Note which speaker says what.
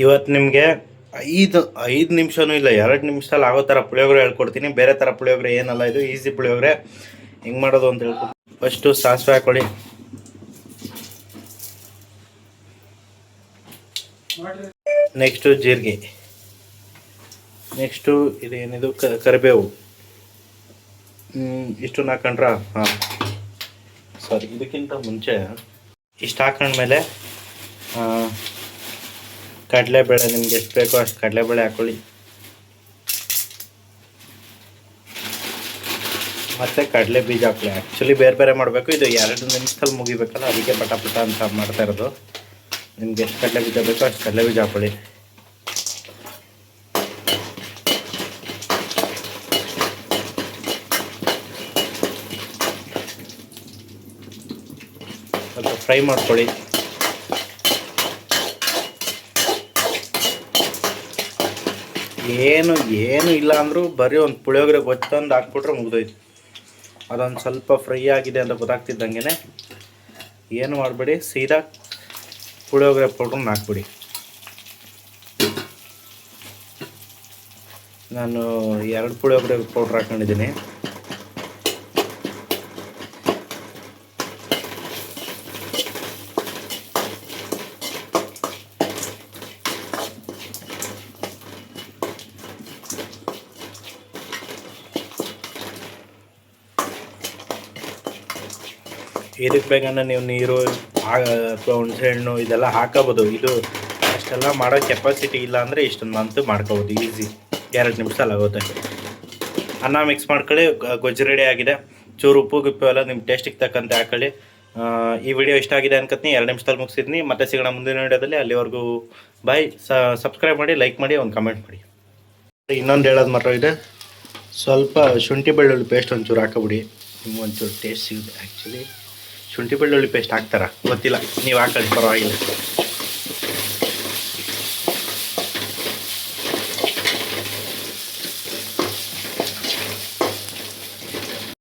Speaker 1: ಇವತ್ತು ನಿಮಗೆ ಐದು ಐದು ನಿಮಿಷನೂ ಇಲ್ಲ 2 ನಿಮಿಷದಲ್ಲಿ ಆಗೋ ಥರ ಪುಳಿಯೋಗರೆ ಹೇಳ್ಕೊಡ್ತೀನಿ. ಬೇರೆ ಥರ ಪುಳಿಯೋಗರೆ ಏನಲ್ಲ, ಇದು ಈಸಿ ಪುಳಿಯೋಗರೆ. ಹೆಂಗೆ ಮಾಡೋದು ಅಂತ ಹೇಳ್ಕೊಡ್ತೀನಿ. ಫಸ್ಟು ಸಾಸಿವೆ ಹಾಕೊಳ್ಳಿ. ನೆಕ್ಸ್ಟು ಜೀರಿಗೆ. ನೆಕ್ಸ್ಟು ಇದೇನಿದು ಕರಿಬೇವು. ಇಷ್ಟು ಹಾಕೊಂಡ್ರ ಹಾಂ ಸಾರಿ, ಇದಕ್ಕಿಂತ ಮುಂಚೆ ಇಷ್ಟು ಹಾಕೊಂಡ್ಮೇಲೆ ಕಡಲೆಬೇಳೆ, ನಿಮ್ಗೆ ಎಷ್ಟು ಬೇಕೋ ಅಷ್ಟು ಕಡಲೆಬೇಳೆ ಹಾಕ್ಕೊಳ್ಳಿ. ಮತ್ತು ಕಡಲೆ ಬೀಜ ಹಾಕ್ಕೊಳ್ಳಿ. ಆ್ಯಕ್ಚುಲಿ ಬೇರೆ ಬೇರೆ ಮಾಡಬೇಕು, ಇದು 2 ನಿಮಿಷದಲ್ಲಿ ಮುಗಿಬೇಕಲ್ಲ, ಅದಕ್ಕೆ ಪಟ ಅಂತ ಮಾಡ್ತಾ ಇರೋದು. ನಿಮ್ಗೆ ಎಷ್ಟು ಕಡಲೆ ಬೀಜ ಬೇಕೋ ಅಷ್ಟು ಕಡಲೆ ಬೀಜ ಹಾಕ್ಕೊಳ್ಳಿ. ಸ್ವಲ್ಪ ಫ್ರೈ ಮಾಡ್ಕೊಳ್ಳಿ. ಏನು ಇಲ್ಲ ಅಂದರೂ ಬರೀ ಒಂದು ಪುಳಿಯೋಗರೆ ಗೊತ್ತೊಂದು ಹಾಕ್ಬಿಟ್ರೆ ಮುಗಿದೋಯ್ತು. ಅದೊಂದು ಸ್ವಲ್ಪ ಫ್ರೈ ಆಗಿದೆ ಅಂತ ಗೊತ್ತಾಗ್ತಿದ್ದಂಗೆ ಏನು ಮಾಡಬೇಡಿ, ಸೀದಾ ಪುಳಿಯೋಗರೆ ಪೌಡ್ರನ್ನ ಹಾಕ್ಬಿಡಿ. ನಾನು 2 ಪುಳಿಯೋಗರೆ ಪೌಡ್ರ್ ಹಾಕ್ಕೊಂಡಿದ್ದೀನಿ. ಇದಕ್ಕೆ ಬೇಕಂದ್ರೆ ನೀವು ನೀರು ಅಥವಾ ಹುಣಸೆಹಣ್ಣು ಇದೆಲ್ಲ ಹಾಕೋಬೋದು. ಇದು ಅಷ್ಟೆಲ್ಲ ಮಾಡೋ ಕೆಪಾಸಿಟಿ ಇಲ್ಲ ಅಂದರೆ ಇಷ್ಟೊಂದಂತೂ ಮಾಡ್ಕೋಬೋದು ಈಸಿ. 2 ನಿಮಿಷದಲ್ಲಿ ಆಗುತ್ತೆ. ಅನ್ನ ಮಿಕ್ಸ್ ಮಾಡ್ಕೊಳ್ಳಿ. ಗೊಜ್ಜು ರೆಡಿ ಆಗಿದೆ. ಚೂರು ಉಪ್ಪು ಗಿಪ್ಪು ಎಲ್ಲ ನಿಮ್ಮ ಟೇಸ್ಟಿಗೆ ತಕ್ಕಂತೆ ಹಾಕೊಳ್ಳಿ. ಈ ವಿಡಿಯೋ ಇಷ್ಟ ಆಗಿದೆ ಅನ್ಕೋತೀನಿ. 2 ನಿಮಿಷದಲ್ಲಿ ಮುಗಿಸಿದ್ನಿ. ಮತ್ತೆ ಸಿಗೋಣ ಮುಂದಿನ ವಿಡಿಯೋದಲ್ಲಿ. ಅಲ್ಲಿವರೆಗೂ ಬಾಯ್. ಸಬ್ಸ್ಕ್ರೈಬ್ ಮಾಡಿ, ಲೈಕ್ ಮಾಡಿ, ಒಂದು ಕಮೆಂಟ್ ಮಾಡಿ. ಇನ್ನೊಂದು ಹೇಳೋದು ಮಾತ್ರ ಇದೆ, ಸ್ವಲ್ಪ ಶುಂಠಿ ಬೆಳ್ಳುಳ್ಳಿ ಪೇಸ್ಟ್ ಒಂಚೂರು ಹಾಕೋಬಿಡಿ. ನಿಮ್ಗೊಂಚೂರು ಟೇಸ್ಟ್ ಸಿಗುತ್ತೆ. ಆ್ಯಕ್ಚುಲಿ ಶುಂಠಿ ಬೆಳ್ಳುಳ್ಳಿ ಪೇಸ್ಟ್ ಹಾಕ್ತಾರ ಗೊತ್ತಿಲ್ಲ, ನೀವು ಹಾಕೊಳ್ಳಿ, ಪರವಾಗಿಲ್ಲ.